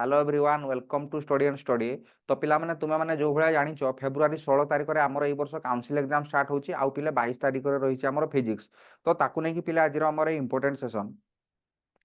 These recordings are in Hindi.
Hello everyone welcome to study and study. तो पिला माने तुमे माने जो भलिया जानिछ फेब्रुआरी 16 तारिख रे हमर एई वर्ष काउंसिल एग्जाम स्टार्ट होची आउ पिले 22 तारिख रे रहिछि हमर फिजिक्स। तो ताकू नै कि पिला आज हमर इंपोर्टेंट सेशन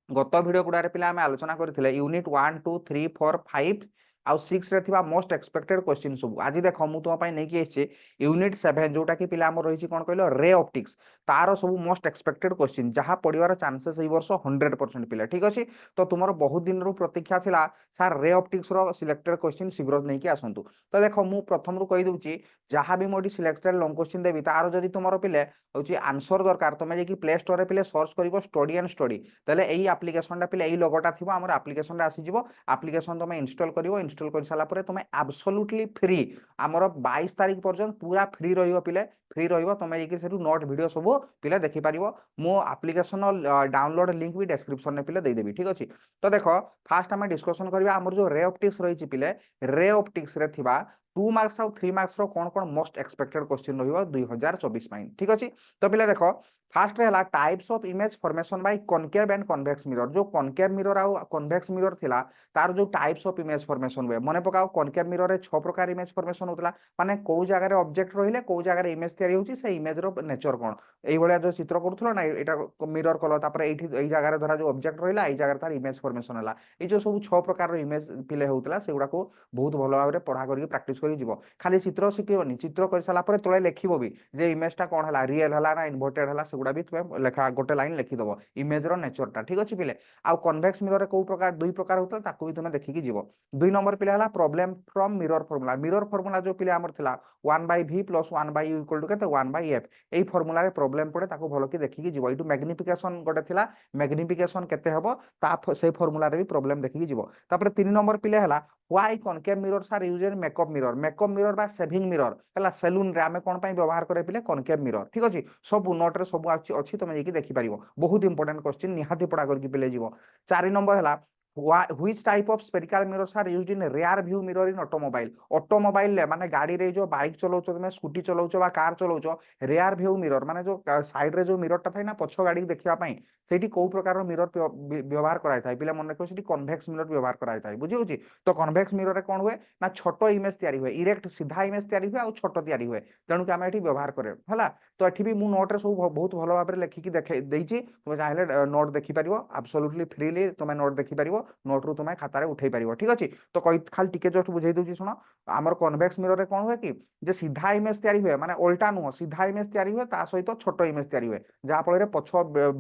गत भिडियो गुडारे पिला आमे आलोचना करथिले यूनिट 1 2 3 4 5 आउ 6 रे थिबा मोस्ट एक्सपेक्टेड क्वेश्चन सब आज देखो मु तुम पई नै कि एछि यूनिट 7 जोटा कि पिला हमर रहिछि कोन कहलो रे ऑप्टिक्स तार सब मोस्ट एक्सपेक्टेड क्वेश्चन जहा पडिवार चांसेस एई वर्ष 100% पिला ठीक अछि। तो तुमर बहुत दिन रो प्रतीक्षा थिला सर रे ऑप्टिक्स रो सिलेक्टेड क्वेश्चन शीघ्र नै कि आसंतु। तो देखो मु प्रथम रो कहि दउछि जहा भी मोडी सिलेक्टेड लॉन्ग क्वेश्चन देबी तार जदी तुमर पिले होछि आंसर दरकार तमे जे कि प्ले स्टोर रे पिले सर्च करिवो स्टडी एंड स्टडी तले एई एप्लीकेशन टा पिले एई लोगोटा थिबो हमर एप्लीकेशन टा आसी जिवो एप्लीकेशन तमे इंस्टॉल करिवो इंस्टॉल कर साला परे तमे एब्सोल्युटली फ्री हमर 22 तारिख पर्यंत पूरा फ्री रहिवो पिले फ्री रहिवो तमे जे कि सेटु नोट वीडियो सब पिले देखि पारिवो मो एप्लीकेशन डाउनलोड लिंक भी डिस्क्रिप्शन ने पिले दे देबी ठीक अछि। तो देखो फास्ट हमें डिस्कशन करबा हमर जो रे ऑप्टिक्स रहिछि पिले रे ऑप्टिक्स रे थिबा 2 मार्क्स और 3 मार्क्स रो कोन कोन मोस्ट एक्सपेक्टेड क्वेश्चन रहिबो 2024 माइन ठीक अछि। तो पिले देखो फास्ट रहला types of image formation by concave and convex mirror जो कॉनकेव मिरर आ कन्वेक्स मिरर थिला तार जो टाइप्स ऑफ इमेज फॉर्मेशन हुए मने पकाओ कॉनकेव मिरर रे 6 प्रकार इमेज फॉर्मेशन होतला माने को जगह रे ऑब्जेक्ट रहिले को जगह रे इमेज तयारी होची से इमेज रो नेचर कोन एई भलिया जो चित्र करूथलो ना एटा मिरर कलो तापर एठी एई जगह रे धरा जो ऑब्जेक्ट रहिला एई जगह रे तार इमेज फॉर्मेशन हला ए जो सब 6 प्रकार रो इमेज पिले होतला सेगुडा को बहुत भलो भाबरे पढा करी प्रैक्टिस करी जिवो खाली चित्र सिकिबोनी चित्र कर साला परे तळे लेखिबो भी जे इमेज टा कोन हला रियल हला ना इन्वर्टेड हला सेगुडा भी तुमे लेखा गोटे लाइन लिखि दबो इमेज रो नेचर टा ठीक अछि पिले आ कन्वेक्स मिरर रे को प्रकार दुई प्रकार होतला ताकू भी तुमे देखि कि जिवो। 2 नंबर पिले हला प्रॉब्लम फ्रॉम मिरर फार्मूला जो पिले हमर थिला 1/v + 1/u = केते 1/f एई फार्मूला रे प्रॉब्लम पडे ताकू भलो कि देखि कि जिवो इटु मैग्निफिकेशन गोटे थिला मैग्निफिकेशन केते हबो ता से फार्मूला रे भी प्रॉब्लम देखि कि जिवो। तापर 3 नंबर पिले हला why concave mirrors are used in makeup mirror बा सेविंग मिरर हला सैलून रे हमें कोन पई व्यवहार करे पिले कॉनकेव मिरर ठीक अछि सब नोट रे सब अछि तमे जे कि देखि परिबो बहुत इंपोर्टेंट क्वेश्चन निहाती पडा कर कि पिले जिवो। 4 नंबर हला which type of spherical mirrors are used in rear view mirror in automobile automobile ले माने गाड़ी रे जो बाइक चलाउछो तमे स्कूटी चलाउछो बा कार चलाउछो रेयर व्यू मिरर माने जो साइड रे जो मिरर टा थाइ ना पछ गाड़ी देखिबा पई सेठी को प्रकार रो मिरर व्यवहार कराय थाइ पिला मन रखो सेठी कन्वेक्स मिरर व्यवहार कराय थाइ बुझी होची। तो कन्वेक्स मिरर रे कोन हुए ना छोटो इमेज तयारी हुए इरेक्ट सीधा इमेज तयारी हुए आ छोटो तयारी हुए तेणु कि हम एठी व्यवहार करे हला। तो एठी भी मु नोट रे सब बहुत भलो भाबरे लेखि कि देखे देइची तुमे चाहिले नोट देखि परिबो एब्सोल्युटली फ्रीली तुमे नोट देखि परिबो नोट रु तुमे खाता रे उठै परिबो ठीक अछि। तो खाली टिके जस्ट बुझै दउची सुनो हमर कन्वेक्स मिरर रे कोन हुए कि जे सीधा इमेज तयारी हुए माने उल्टा नुह सीधा इमेज तयारी हुए ता सहित छोटो इमेज तयारी हुए जहा फल रे पछ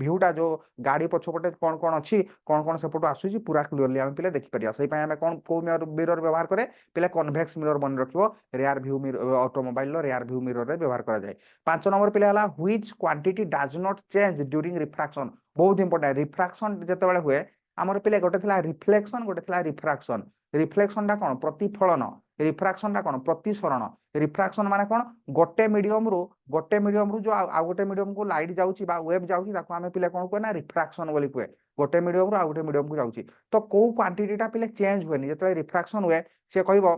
व्यूटा जो गाड़ी पछपटे कोन कोन अछि कोन सेपटो आसुची पूरा क्लियरली हम पिले देखि परिया सही पय हम कोन को मिरर व्यवहार करे पिले कन्वेक्स मिरर मन रखिबो रेयर व्यू मिरर ऑटोमोबाइल रो रेयर व्यू मिरर रे व्यवहार करा जाय। 5 नंबर पिले हला which quantity does not change during refraction बहुत इंपोर्टेंट रिफ्रैक्शन जते बेले हुए हमर पिले गोटे थिला रिफ्लेक्शन गोटे थिला रिफ्रैक्शन रिफ्लेक्शन टा कोन प्रतिफलन रिफ्रैक्शन टा कोन प्रतिसरण रिफ्रैक्शन माने कोन गोटे मीडियम रु जो आ गोटे मीडियम को लाइट जाउची बा वेव जाउची ताको हमें पिले कोन कोना रिफ्रैक्शन बोली कोए गोटे मीडियम रु आ गोटे मीडियम को जाउची। तो को क्वांटिटी टा पिले चेंज हुएनी जते रिफ्रैक्शन हुए से कहइबो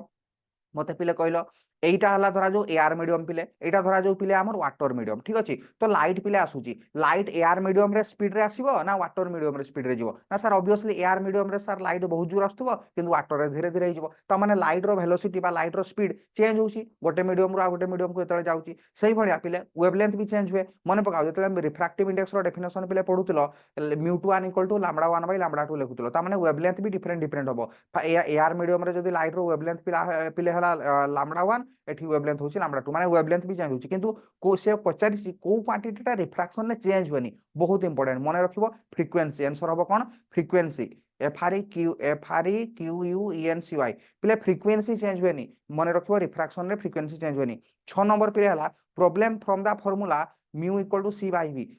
मते पिले कहलो एटा हला धरा जो एयर मीडियम पिले एटा धरा जो पिले हमर वाटर मीडियम ठीक अछि। तो लाइट पिले आसुची लाइट एयर मीडियम रे स्पीड रे आसीबो ना वाटर मीडियम रे स्पीड रे जीवो ना सर ऑब्वियसली एयर मीडियम रे सर लाइट बहुत जोर आस्तबो किंतु वाटर रे धीरे धीरे जीवो त माने लाइट रो वेलोसिटी बा लाइट रो स्पीड चेंज होउची गोटे मीडियम रो आ गोटे मीडियम को एतले जाउची सही भलिया पिले वेवलेंथ भी चेंज हुए मने पकाओ जतले हम रिफ्रैक्टिव इंडेक्स रो डेफिनेशन पिले पढुतलो μ1 = λ1/λ2 लिखुतलो त माने वेवलेंथ भी डिफरेंट डिफरेंट होबो एयर मीडियम रे जदी लाइट रो वेवलेंथ पिले हला λ1 एठी वेवलेंथ होची λ2 माने वेवलेंथ भी चेंज होची किंतु को से पचारिसी को क्वांटिटी टा रिफ्रैक्शन ने चेंज होनी बहुत इंपोर्टेंट मन रखिबो फ्रीक्वेंसी आंसर हबो कोन फ्रीक्वेंसी FREQUENCY पिले फ्रीक्वेंसी चेंज होनी मन रखिबो रिफ्रैक्शन रे फ्रीक्वेंसी चेंज होनी। 6 नंबर पिले हला problem from the formula μ =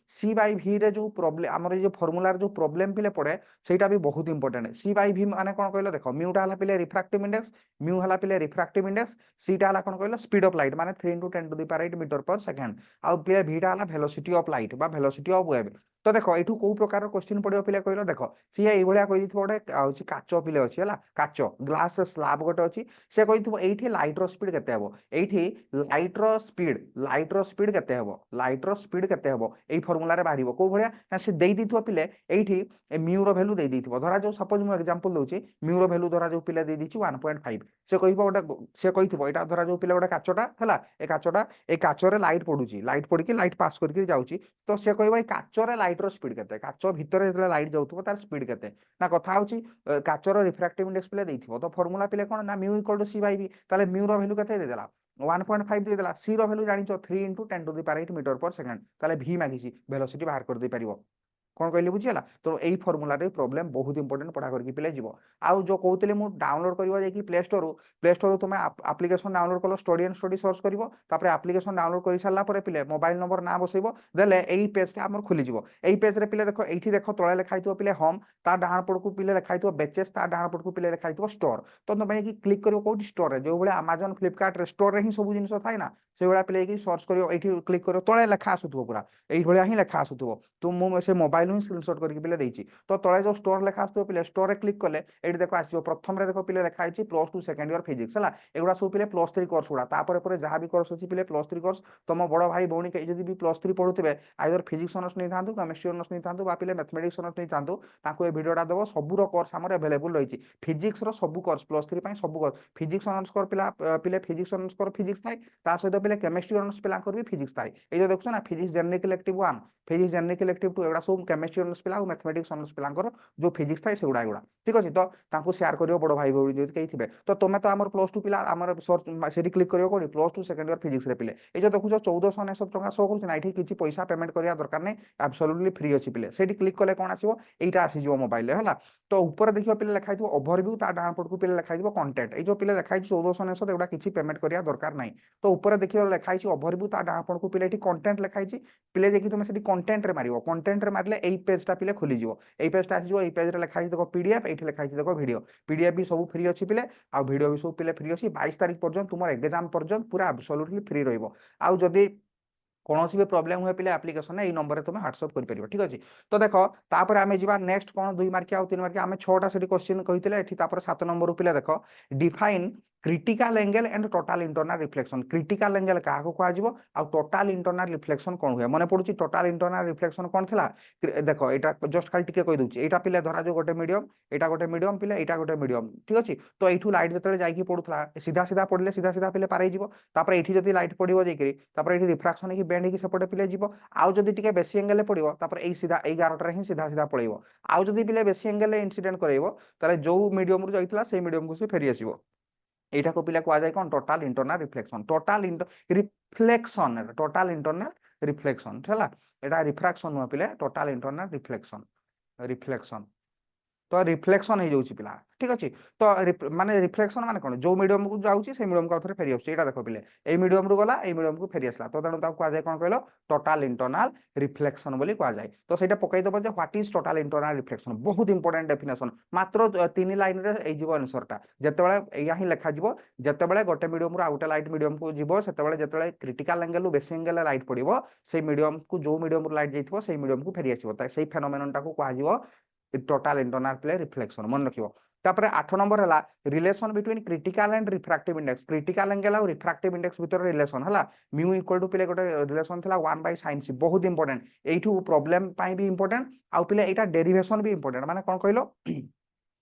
c/v रे जो प्रॉब्लम हमर जो फार्मूला रे जो प्रॉब्लम पिले पड़े सेटा भी बहुत इंपोर्टेंट c/v माने कोन कहलो देखो μ टा हला पिले रिफ्रैक्टिव इंडेक्स μ हला पिले रिफ्रैक्टिव इंडेक्स c टा हला कोन कहलो स्पीड ऑफ लाइट माने 3 × 10⁻⁸ मीटर पर सेकंड आ पिले v टा हला वेलोसिटी ऑफ लाइट बा वेलोसिटी ऑफ वेव तो देख एठू को प्रकार क्वेश्चन पड़ो पिले कहल देख सी ये कही गोटे हूँ काच पिले अच्छी है काच ग्लास स्लाब गोटे अच्छी से कही ये लाइट स्पीड केते हबो एठी लाइट स्पीड केते हबो लाइट स्पीड केते हबो एई फार्मूला रे बाहरिबो को भलिया ना से देई दिथो पिले एठी म्यू रो वैल्यू देई दिथो धरा जो सपोज मु एग्जांपल दोची म्यू रो वैल्यू धरा जो पिले देई दिची 1.5 से कहबो गोटे से कहिथबो एटा धरा जो पिले गोटे काचटा हला ए काचरे लाइट पडुची लाइट पडिकी लाइट पास करके जाउची तो से कहबो ए काचरे लाइट रो स्पीड केते काच भितर जेतले लाइट जाउथबो तार स्पीड केते ना कथा होची काचर रिफ्रैक्टिव इंडेक्स पिले देइथिबो तो फार्मूला पिले कोन ना mu equal to C by B ताले म्यू रो वैल्यू केते दे देला 1.5 दे देला सी रो वैल्यू जानिचो 3 * 10 to the power 8 meter per second ताले v मागिची वेलोसिटी बाहर कर दे परिबो कौन कहली बुझीगला तो यही फर्मूला प्रोब्लेम बहुत इंपोर्टेंट पढ़ा करके पिले जीव आउ जो कहते मुझे डाउनलोड करवा प्ले स्टोर तुम आप्लिकेशन डाउनलोड कल स्टडी एंड स्टडी सर्च कर आप्लिकेशन डाउनलोड कर सारा पिले मोबाइल नंबर ना बसैब देले यही पेज आम खोलीज यही पेज पिले देख ये देख तले लिखाई पिले होम ता डाण पड़ को पिले लिखाई बेचेस ता डाण पड़ को पिले लिखाई स्टोर तो तुम क्लिक कर कौट स्टोर में जो भाई आमाजन फ्लिपकार्ट स्टोर में ही सब जिन थाए ना से भाया पिले सर्च कर क्लिक कर तले लेखा आसुव पूरा यही ही लेखा आसुव तो मुझे मोबाइल ही स्क्रीनशॉट करके पिले देछि तो तले जो स्टोर लेखा आसुव पिले स्टोर रे क्लिक कले एठी देखो आसीजो प्रथम रे देखो पिले लेखा आइछि +2 सेकंड इयर फिजिक्स हला एगुडा सब पिले +3 कोर्स गुडा तापर परे जहां भी कोर्स अछि पिले +3 कोर्स तुम बड़ भाई भौणी के जदी भी +3 पढुथिबे आइदर फिजिक्स ऑनर्स नै थांतु केमिस्ट्री ऑनर्स नै थांतु बा पिले मैथमेटिक्स ऑनर्स नै थांतु ताको ए वीडियोटा देबो सबुरो कोर्स हमर अवेलेबल रहिछि फिजिक्स रो सबु कोर्स +3 पई सबु कोर्स फिजिक्स ऑनर्स कर पिला पिले फिजिक्स ऑनर्स कर फिजिक्स थाई ता सहित पिले केमिस्ट्री ऑनर्स पिला कर भी फिजिक्स थाई ए जो देखछो ना physics general elective 1 physics general elective 2 एगुडा सब केमिस्ट्री ऑनर्स पिला मैथमेटिक्स ऑनर्स पिलांकर जो फिजिक्स थाई सेगुडा एगुडा ठीक अछि तो तांको शेयर करियो बड़ भाई भौणी जति केही थिबे तो तुमे तो हमर +2 पिला हमर सर्च सेठी क्लिक करियो कोनी +2 सेकंड इयर फिजिक्स रे पिले ए जो देखुछो 1499 टका शो करूछ ना एठी किछि पैसा पेमेंट करिया दरकार नै एब्सोल्युटली फ्री अछि पिले सेठी क्लिक कले कोन आसीबो एटा आसी जिवो मोबाइल रे हला तो ऊपर देखियो पिले लिखाइ थिबो ओवरव्यू ता डाण पड को पिले लिखाइ थिबो कंटेंट ए जो पिले लिखाइ 1499 एगुडा किछि पेमेंट करिया दरकार नै तो ऊपर देखियो लिखाइ छि ओवरव्यू ता डाण पड को पिले एठी कंटेंट लिखाइ छि पिले जे कि तुमे सेठी कंटेंट रे मारिबो कंटेंट रे मारले एई पेजटा पिले खोली जिवो एई पेजटा आसी जिवो एई पेज रे लिखाइ छि देखो पीडीएफ एठी लिखाइ छि देखो वीडियो पीडीएफ भी सब फ्री अछि पिले आ वीडियो भी सब पिले फ्री अछि 22 तारिख पर्यंत तुमर एग्जाम पर्यंत पूरा एब्सोल्युटली फ्री रहइबो आ जदी कौन भी प्रोब्लेम हुए पिले एप्लिकेशन ये नंबर तुम व्हाट्सअप कर पार ठीक अच्छे तो देख तापर आम जा नेक्स्ट कौन 2 मार्किया 3 मार्किया आम 6टा से क्वेश्चन कही 7 नंबर पिले देख define critical angle and total internal reflection critical angle क्या कहुआ आ टोटल इंटरनल रिफ्लेक्शन कौन हुए मन पड़ुची टोटल इंटरनल रिफ्लेक्शन कौन थी देख यहाँ जस्ट खाली टिके कही दूसरी यहाँ पिले धरा जो गोटे मीडियम पिले यहाँ गोटे मीडियम ठीक अच्छे तो यू लाइट जो जाकि पड़ूला सीधा सीधा पड़े सीधा सीधा पिले पारे ये जब लाइट पड़ो जाकि रिफ्राक्शन की बेंड की सेपटे पिले जीव आउ जदि टिके बेसी एंगल पड़ो तापर सीधा 11 ही सीधा सीधा पड़ेब आउ जदि पिले बेसी एंगल इनसीडेंट करेब ताले जो मीडियम रु जाइथिला से मीडियम को से फेरी आसीबो एटा को पिला कुआ जाय कोन total internal reflection total internal reflection हला एटा रिफ्रैक्शन हुआ पिले टोटल इंटरनल रिफ्लेक्शन तो रिफ्लेक्शन हो जाउची पिला ठीक अच्छे तो माने रिफ्लेक्शन माने कोन जो मीडियम को जाउची से मीडियम का थरे फेरी आउची एटा देखो पिले ए मीडियम रु गला ए मीडियम को फेरी आसला तो तेणु कुआ जाय कोन कहलो टोटल इंटरनल रिफ्लेक्शन बोली कुआ जाय तो सेटा पकई दबो जे what is total internal reflection बहुत इंपोर्टेंट डेफिनेशन मात्र 3 लाइन रे ए जीवो आंसरटा जेतेबेले या ही लिखा जीवो जेतेबेले गोटे मीडियम रु आउटे लाइट मीडियम को जीवो सेतेबेले जेतेबेले क्रिटिकल एंगल रु बेसी एंगल लाइट पड़िबो से मीडियम को जो मीडियम रु लाइट जाइथिबो से मीडियम को फेरी आसीबो ताई सेही फेनोमेनन टा को कुआ जीवो टोटल इंटरनल प्ले रिफ्लेक्शन मन रखिबो तापर 8 नंबर हला relation between critical and refractive index critical angle और रिफ्रैक्टिव इंडेक्स भीतर रिलेशन हला म्यू इक्वल टू पिले गोटे रिलेशन थिला 1/sin c बहुत इंपोर्टेंट एठू प्रॉब्लम पाई भी इंपोर्टेंट आ पिले एटा डेरिवेशन भी इंपोर्टेंट माने कोन कहलो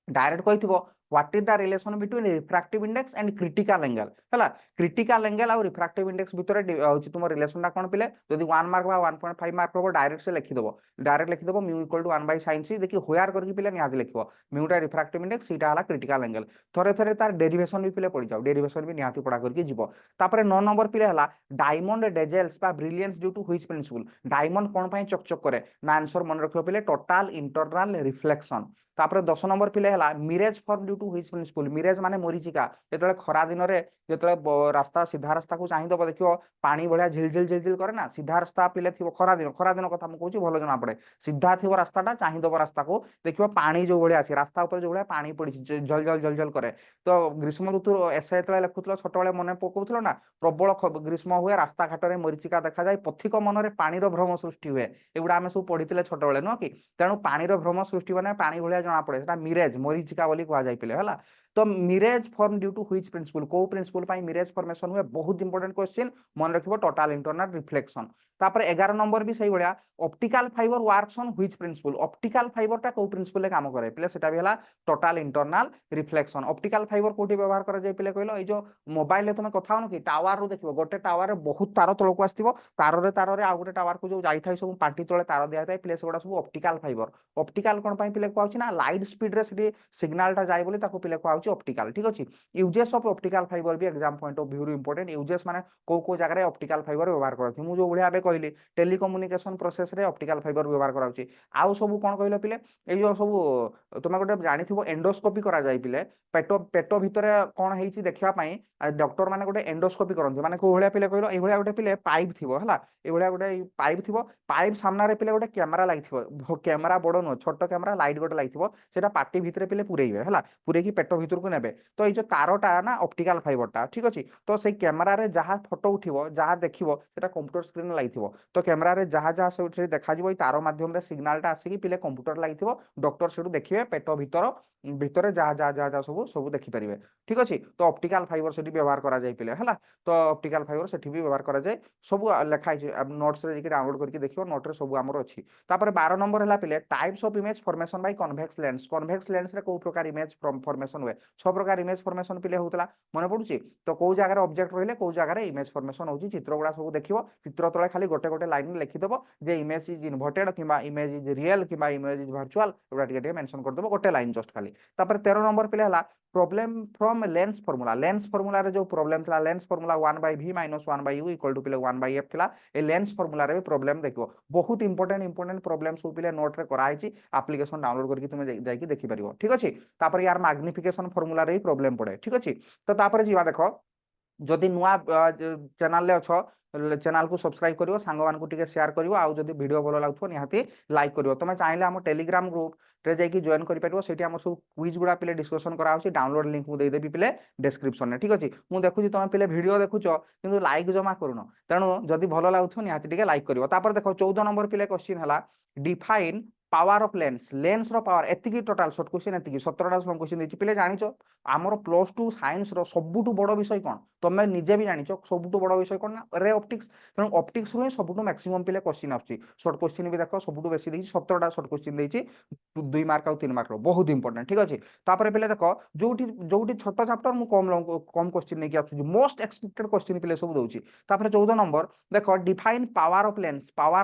डायरेक्ट कहिथिबो what is the relation between refractive index and critical angle हला क्रिटिकल एंगल और रिफ्रैक्टिव इंडेक्स भीतर होची तुम रिलेशन टा कोन पिले जदी 1 मार्क बा 1.5 मार्क होबो डायरेक्ट से लिखि देबो mu equal to 1/sin c देखि होयार करके पिले नियाज लिखिबो म्यू टा रिफ्रैक्टिव इंडेक्स सीटा हला क्रिटिकल एंगल थरे थरे तार डेरिवेशन भी पिले पड़ी जाओ डेरिवेशन भी नियाती पड़ा करके जीवो तापर 9 नंबर पिले हला डायमंड डेजेल्स बा brilliance due to which principle diamond कोन पई चकचक करे ना आंसर मन रखियो पिले टोटल इंटरनल रिफ्लेक्शन तापर 10 नंबर पिले हला mirage form due due to which principle mirage माने मरीचिका जेतले खरा दिन रे जेतले रास्ता सीधा रास्ता को चाहि दब देखियो पानी भलिया झिलझिल झिलझिल करे ना सीधा रास्ता पिले थिबो खरा दिन कथा मु कहूची भलो जना पड़े सीधा थिबो रास्ताटा चाहि दब रास्ता को देखियो पानी जो भलिया अछि रास्ता ऊपर जो भलिया पानी पड़ी झल करे तो ग्रीष्म ऋतु एसे जेतले लेखुतलो छोट बेले मने पकोउतलो ना प्रबल ग्रीष्म हुए रास्ता घाट रे मरीचिका देखा जाय पथिक मन रे पानी रो भ्रम सृष्टि हुए एगुडा आमे सब पढितिले छोट बेले न कि तेणु पानी रो भ्रम सृष्टि माने पानी भलिया जना पड़े सेटा मिरेज मरीचिका बोली कहा जाय पिले हला तो mirage form due to which principle को प्रिंसिपल पाई मिरेज फॉर्मेशन हुए बहुत इंपोर्टेंट क्वेश्चन मन रखिबो टोटल इंटरनल रिफ्लेक्शन तापर 11 नंबर भी सही भलिया optical fiber works on which principle optical fiber टा को प्रिंसिपल ले काम करे पिले सेटा भी हला total internal reflection optical fibre कोठी व्यवहार करा जाय पिले कहलो ए जो मोबाइल ले तुमे कथा होनो कि टावर रो देखिबो गोटे टावर रे बहुत तार तळको आस्तिबो तार रे आ गोटे टावर को जो जाई थाई सब पार्टी तळे तार दिया थाई पिले सेगुडा सब ऑप्टिकल फाइबर ऑप्टिकल कोन पाई पिले कहउची ना लाइट स्पीड रे सेठी सिग्नल टा जाय बोली ताको पिले कहउची ऑप्टिकल ठीक अछि यूजेस ऑफ ऑप्टिकल फाइबर भी exam point of view important uses माने को जगह रे ऑप्टिकल फाइबर व्यवहार करथि मु जो बढिया बे कहली telecommunication process ray optical fibre व्यवहार कराउची आउ सब कोन कहलो पिले ए जो सब तुमे गोटे जानिथिबो एंडोस्कोपी करा जाय पिले पेट भितरे कोन हेइची देखिबा पई डॉक्टर माने गोटे एंडोस्कोपी करथि माने को भलिया पिले कहलो ए भलिया गोटे पिले पाइप थिबो हला ए भलिया गोटे पाइप थिबो पाइप सामना रे पिले गोटे कैमरा लागिथिबो कैमरा बडो न छोट कैमरा लाइट गोटे लागिथिबो सेटा पार्टी भितरे पिले पुरेइबे हला पुरे की पेट भितर को नेबे तो ए जो तारटा ना ऑप्टिकल फाइबरटा ठीक अछि तो सेई कैमरा रे जहा फोटो उठिबो जहा देखिबो सेटा कंप्यूटर स्क्रीन लागिथिबो तो कैमरा रे जहा जहा से देखा जिवो ई तार माध्यम रे सिग्नल टा आसी की पिले कंप्यूटर लागिथिबो डॉक्टर सेडू देखिबे पेट भितर जहा सब देखि परिबे ठीक अछि तो ऑप्टिकल फाइबर सेठी व्यवहार करा जाय पिले हला तो ऑप्टिकल फाइबर सेठी भी व्यवहार करा जाय सब लेखा छै अब नोट्स रे जे डाउनलोड करके देखिबो नोट रे सब हमर अछि तापर 12 नंबर हला पिले types of image formation by convex lens रे को प्रकार इमेज फॉर्मेशन हुए छ प्रकार इमेज फॉर्मेशन पिले होतला मने पडुची तो को जगह रे ऑब्जेक्ट रहिले को जगह रे इमेज फॉर्मेशन होची चित्र गुडा सब देखिबो चित्र तळे खाली गोटे गोटे लाइन लिखि देबो जे इमेज इज इन्वर्टेड किबा इमेज इज रियल किबा इमेज इज वर्चुअल एबा टिके मेंशन कर देबो गोटे लाइन जस्ट खाली तापर 13 नंबर पिले हला प्रॉब्लम फ्रॉम लेंस फार्मूला रे जो प्रॉब्लम थला लेंस फार्मूला 1/v - 1/u = पिले 1/f थला ए लेंस फार्मूला रे प्रॉब्लम देखिबो बहुत इंपोर्टेंट प्रॉब्लम सब पिले नोट रे कराइची एप्लीकेशन डाउनलोड करके तुमे जाई की देखि परिबो ठीक अछि तापर यार मैग्निफिकेशन फार्मूला रे प्रॉब्लम पड़े ठीक अछि तो तापर जीवा देखो जदि नुआ चैनल ले अछो चैनल को सब्सक्राइब करिवो सांग मान को टिके शेयर करिवो आ जदि वीडियो भलो लागथो निहाती लाइक करिवो तमे चाहिले हम टेलीग्राम ग्रुप रे जाई की जॉइन करि परिवो सेठी हम सब क्विज गुडा पिले डिस्कशन करा होची डाउनलोड लिंक मु दे देबी पिले डिस्क्रिप्शन ने ठीक अछि मु देखुची तमे पिले वीडियो देखुचो किंतु लाइक जमा करूनो तेणु जदि भलो लागथो निहाती टिके लाइक करिवो तापर देखो 14 नंबर पिले क्वेश्चन हला डिफाइन पावर ऑफ लेंस रो पावर एतिकी टोटल शॉर्ट क्वेश्चन एतिकी 17टा लॉन्ग क्वेश्चन देछि पिले जानिचो आमर प्लस 2 साइंस रो सबुटु बड़ विषय कोन तमे निजे भी जानिचो सबुटु बड़ विषय कोन रे ऑप्टिक्स तेणु ऑप्टिक्स रो सबुटु मैक्सिमम पिले क्वेश्चन आछि शॉर्ट क्वेश्चन भी देखो सबुटु बेसी देछि 17टा शॉर्ट क्वेश्चन देछि 2 मार्क और 3 मार्क रो बहुत इंपोर्टेंट ठीक अछि तापर पिले देखो जोठी छोट चैप्टर मु कम क्वेश्चन नै कि आछु मोस्ट एक्सपेक्टेड क्वेश्चन पिले सब दोछि तापर 14 नंबर देखो डिफाइन पावर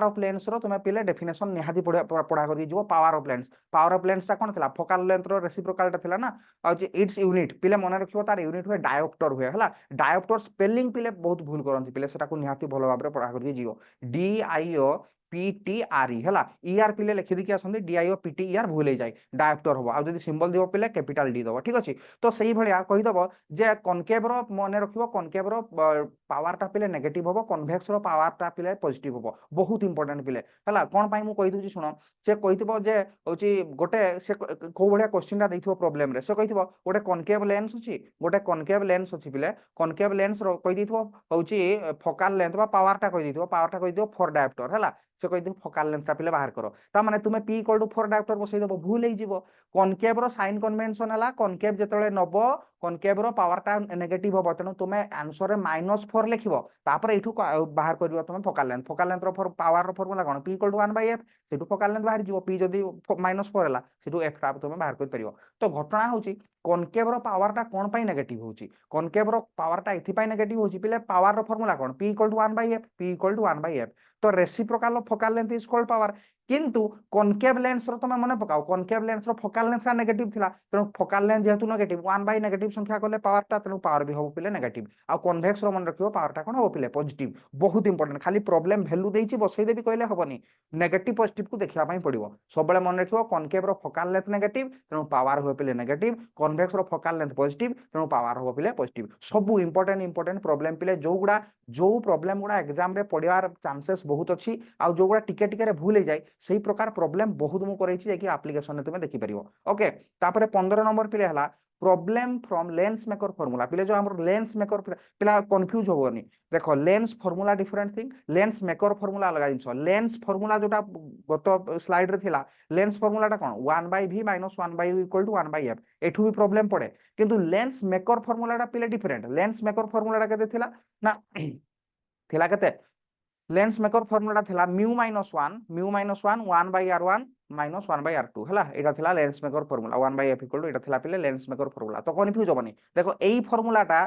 ऑफ लेंस रो तमे पिले डेफिनेशन निहाती पढा करि जीवो पावर ऑफ लेंस ता कोन थला फोकल लेंथ रो रेसिप्रोकल टा थला ना आ जे इट्स यूनिट पिले मन रखिबो तार यूनिट हुए डायोप्टर हुए हला डायोप्टर स्पेलिंग पिले बहुत भूल करंती पिले सेटा को निहाती भलो भाबरे पढा करि जीवो डी आई ओ पीटीआरई हला ईआर पिले लिखि दी के आसंदी डीआईओ पीटीईआर भूल हे जाय डायोप्टर हो आ जदी सिंबल दिबो पिले कैपिटल डी दबो ठीक अछि तो सही भलिया कहि दबो जे कनकेव रो मने रखिबो कनकेव रो पावर टा पिले नेगेटिव होबो कन्वेक्स रो पावर टा पिले पॉजिटिव होबो बहुत इंपोर्टेंट पिले हला कोन पाई मु कहि दुची सुनो से कहितबो जे होची गोटे से को भलिया क्वेश्चन टा दैथिबो प्रॉब्लम रे से कहितबो गोटे कनकेव लेंस अछि पिले कनकेव लेंस रो कहि दैथिबो होची फोकल लेंथ बा पावर टा कहि दियो फॉर डायोप्टर हला से कहि दियो फोकल लेंथ टा पिले बाहर करो ता माने तुमे p = 4 डायोप्टर बसै देबो भूल हे जिवो कनकेव रो साइन कन्वेंशन हला कनकेव जेतले नबो कनकेव रो पावर टा नेगेटिव होबो तनो तुमे आंसर रे -4 लिखिबो तापर एठु बाहर करिवो तुमे फोकल लेंथ रो पावर रो फार्मूला कोन p = 1/f सेटु फोकल लेंथ बाहर जिवो p जदी -4 हला सेटु f टा तुमे बाहर कर परिवो तो घटना होची कनकेव रो पावर टा कोन पई नेगेटिव होची कनकेव रो पावर टा एथि पई नेगेटिव होची पिले पावर रो फार्मूला कोन p = 1/f तो reciprocal of focal length is called power কিন্তু কনকেভ লেন্স ର ତମେ ମନେ ପକାଅ କନକେଭ ଲେନ୍ସ ର ଫୋକାଲ ଲେନ୍ଥ ଟା ନେଗେଟିଭ ଥିଲା ତେଣୁ ଫୋକାଲ ଲେନ୍ଥ ଯେହେତୁ ନେଗେଟିଭ 1 ବାଇ ନେଗେଟିଭ ସଂଖ୍ୟା କଲେ ପାୱାର ଟା ତେଣୁ ପାୱାର ବି ହବ ପିଲେ ନେଗେଟିଭ ଆଉ କନଭେକ୍ସ ର ମନେ ରଖିବ ପାୱାର ଟା কোন হবো পিলে পজিটিভ বহুত ইম্পর্টেন্ট খালি প্রবলেম ভ্যালু ଦେଇଛି বসাই দেবি কইলে হবনি নেগেটিভ পজিটিভ কু দেখিবা পাই পড়িবো सबले মনে রাখিবো কনকেভ র ফোকাল লেন্থ নেগেটিভ তেণু পাওয়ার হবে পিলে নেগেটিভ কনভেক্স র ফোকাল লেন্থ পজিটিভ তেণু পাওয়ার হবে পিলে পজিটিভ সবু ইম্পর্টেন্ট প্রবলেম পিলে जो प्रॉब्लम गुड़ा एग्जाम रे पड़ियार चांसेस बहुत अच्छी आ जो गुड़ा टिके टिके रे भूल जाए सही प्रकार प्रॉब्लम बहुत मु करैछि जे कि एप्लीकेशन रे तुमे देखि परिबो ओके तापर 15 नंबर पिले हला problem from lens maker formula पिले जो हमर लेंस मेकर पिला कंफ्यूज होबनी देखो lens formula different thing lens maker formula अलग जिंस लेंस फार्मूला जोटा गत स्लाइड रे थिला लेंस फार्मूला टा कोन 1/v - 1/u = 1/f एठू भी प्रॉब्लम पड़े किंतु लेंस मेकर फार्मूला टा पिले डिफरेंट लेंस मेकर फार्मूला टा केते थिला ना थिला केते लेंस मेकर फार्मूला थिला μ - 1 1/r1 - 1/r2 हला एटा थिला लेंस मेकर फार्मूला 1/f = एटा थिला पिले लेंस मेकर फार्मूला तो कंफ्यूज होबनी देखो एई फार्मूला टा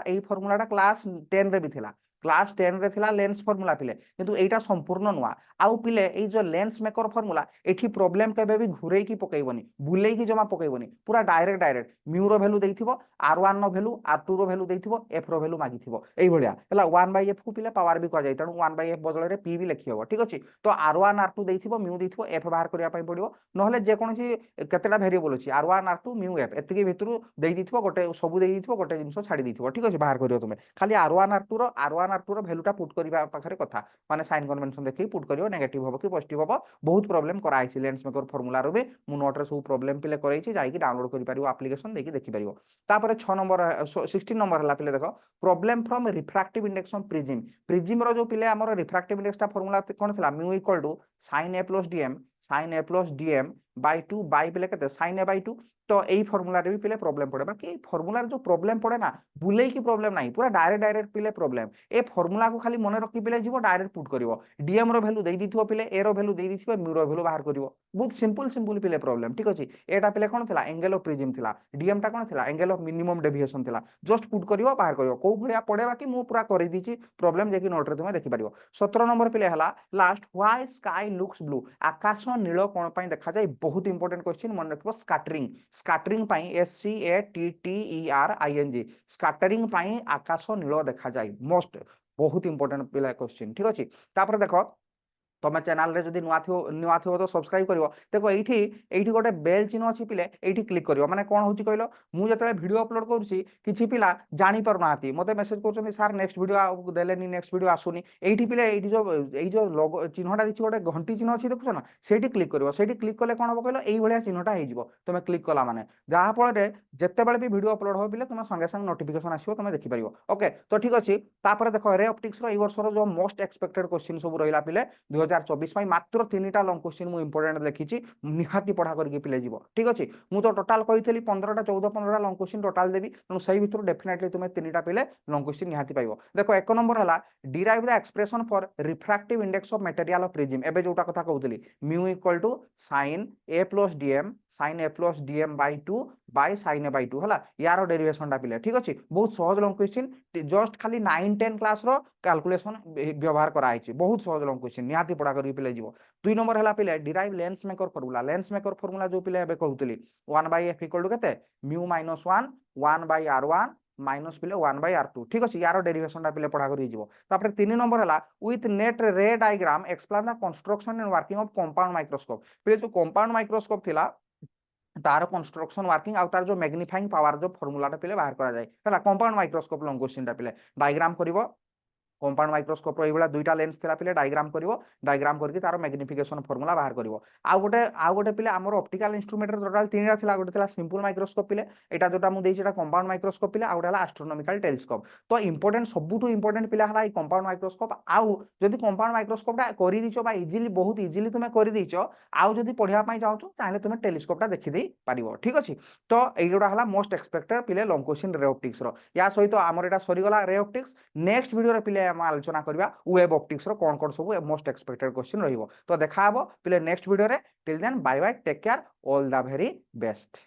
क्लास 10 रे भी थिला क्लास 10 रे थिला लेंस फार्मूला पिले किंतु एटा संपूर्ण नुआ आउ पिले एई जो लेंस मेकर फार्मूला एठी प्रॉब्लम केबे भी घुरेई की पकैबनी बुलेई की जमा पकैबनी पूरा डायरेक्ट म्यू रो वैल्यू देइथिबो r1 नो वैल्यू r2 रो वैल्यू देइथिबो f रो वैल्यू मागिथिबो एई भलिया हला 1/f को पिले पावर भी कह जाय तणु 1/f बदल रे p भी लिखि हबो ठीक अछि तो r1 r2 देइथिबो म्यू देइथिबो f बाहर करिया पई पडिबो नहले जे कोनसी केतेटा वेरिएबल अछि r1 r2 म्यू f एतिकी भितरु देइ दिथिबो गोटे सबु देइ दिथिबो गोटे जिंस छाडी दिथिबो ठीक अछि बाहर करियो तुमे खाली r1 r2 रो वैल्यू टा पुट करिबा पाखरे कथा माने साइन कन्वेंशन देखि पुट करियो नेगेटिव होबो कि पॉजिटिव होबो बहुत प्रॉब्लम कराइ छि लेंस मेकर फार्मूला रो भी मु नोट रे सब प्रॉब्लम पिले कराइ छि जाई कि डाउनलोड करि परिबो एप्लीकेशन देखि देखि परिबो तापर 6 नंबर 16 नंबर हला पिले देखो problem from refractive index of prism रो जो पिले हमर रिफ्रैक्टिव इंडेक्स टा फार्मूला कोन थिला μ = sin a + dm sin a + dm by 2 by पिले केते sin a by 2 तो एई फार्मूला रे भी पिले प्रॉब्लम पड़े बाकी फार्मूला रे जो प्रॉब्लम पड़े ना बुलेई की प्रॉब्लम नाही पूरा डायरेक्ट पिले प्रॉब्लम ए फार्मूला को खाली मने रखि पिले जीवो डायरेक्ट पुट करिवो डीएम रो वैल्यू देई दिथिबो पिले ए रो वैल्यू देई दिथिबो म्यू रो वैल्यू बाहर करिवो बहुत सिंपल पिले प्रॉब्लम ठीक अछि एटा पिले कोन थिला एंगल ऑफ प्रिज्म थिला डीएम टा कोन थिला एंगल ऑफ मिनिमम डेविएशन थिला जस्ट पुट करिवो बाहर करिवो को भलिया पड़े बाकी मु पूरा करि दिछि प्रॉब्लम जे कि नोट रे तुमे देखि परिवो 17 नंबर पिले हला last why sky looks blue आकाश नील कोन पई देखा जाय बहुत इंपोर्टेंट क्वेश्चन मन रखबो स्कैटरिंग पई SCATTERING स्कैटरिंग पई आकाश नील देखा जाय मोस्ट बहुत इंपोर्टेंट पिला क्वेश्चन ठीक अछि तापर देखो तमे चैनल रे जदी नुआ थियो तो सब्सक्राइब करिवो देखो एठी गोटे बेल चिन्ह अछि पिले एठी क्लिक करिवो माने कोन होची कहलो मु जतले वीडियो अपलोड करूची किछि पिला जानि पर नाती मते मेसेज करछन्ती सर नेक्स्ट वीडियो देलेनी नेक्स्ट वीडियो आसुनी एठी पिले एठी जो लोगो चिन्हटा दिछि गोटे घंटी चिन्ह अछि देखुछ ना सेठी क्लिक करिवो सेठी क्लिक कले कोन हो कहलो एई भलिया चिन्हटा हे जिवो तमे क्लिक कला माने जहा फल रे जत्ते बेले भी वीडियो अपलोड हो पिले तुमे संगे संग नोटिफिकेशन आसीबो तुमे देखि परिवो ओके तो ठीक अछि तापर देखो रे ऑप्टिक्स रो ई वर्ष रो जो मोस्ट एक्सपेक्टेड क्वेश्चन सब रहिला पिले 2024 पाई मात्र 3टा लॉन्ग क्वेश्चन मु इंपोर्टेंट लिखिछि निहाती पढा करके पिले जीवो ठीक अछि मु तो टोटल कहितली 15टा 14 15टा लॉन्ग क्वेश्चन टोटल देबी तनु सही भितर डेफिनेटली तुमे 3टा पिले लॉन्ग क्वेश्चन निहाती पाइबो देखो एक नंबर हला derive the expression for refractive index of material of prism एबे जोटा कथा कहउतली μ = sin a + dm sin a + dm by 2 by sin a by 2 हला यार डेरिवेशन टा पिले ठीक अछि बहुत सहज लॉन्ग क्वेश्चन जस्ट खाली 9 10 क्लास रो कैलकुलेशन व्यवहार करा आइछि बहुत सहज लॉन्ग क्वेश्चन निहाती पढा करी पिले जीवो 2 नंबर हला पिले डिराइव लेंस मेकर फार्मूला जो पिले एबे कहउतली 1/f = केते μ - 1 1/r1 माइनस पिले 1/r2 ठीक अछि यार डेरिवेशन टा पिले पढा करी जीवो तापर 3 नंबर हला विथ नेट रे diagram explain the construction and working of compound microscope पिले जो कंपाउंड माइक्रोस्कोप थिला तार कंस्ट्रक्शन वर्किंग आउ तार जो मैग्नीफाइंग पावर जो फार्मूला टा पिले बाहर करा जाय हला कंपाउंड माइक्रोस्कोप लॉन्ग क्वेश्चन टा पिले डायग्राम करिवो कंपाउंड माइक्रोस्कोप रो एबला दुईटा लेंस थिला पिले डायग्राम करके तार मैग्निफिकेशन फार्मूला बाहर करिवो आ गोटे पिले हमर ऑप्टिकल इंस्ट्रूमेंट रो टोटल 3टा थिला गोटे थिला सिंपल माइक्रोस्कोप पिले एटा जोटा मु देइछि एटा कंपाउंड माइक्रोस्कोप पिले आ गोटे हला एस्ट्रोनॉमिकल टेलीस्कोप तो इंपोर्टेंट सबुटू इंपोर्टेंट पिले हला ई कंपाउंड माइक्रोस्कोप आउ जदी कंपाउंड माइक्रोस्कोप टा करि दिछो बा इजीली बहुत इजीली तुमे करि दिछो आउ जदी पढिया पई चाहछो ताले तुमे टेलीस्कोप टा देखि देई पारिबो ठीक अछि तो एई जोटा हला मोस्ट एक्सपेक्टेड पिले लॉन्ग क्वेश्चन रे ऑप्टिक्स रो या सहित हमर एटा सरी गला रे ऑप्टिक्स नेक्स्ट वीडियो रे पिले हम आलोचना करबा वेब ऑप्टिक्स रो कोन सब मोस्ट एक्सपेक्टेड क्वेश्चन रहिबो तो देखा हबो पिले नेक्स्ट वीडियो रे till then bye bye take care all the very best.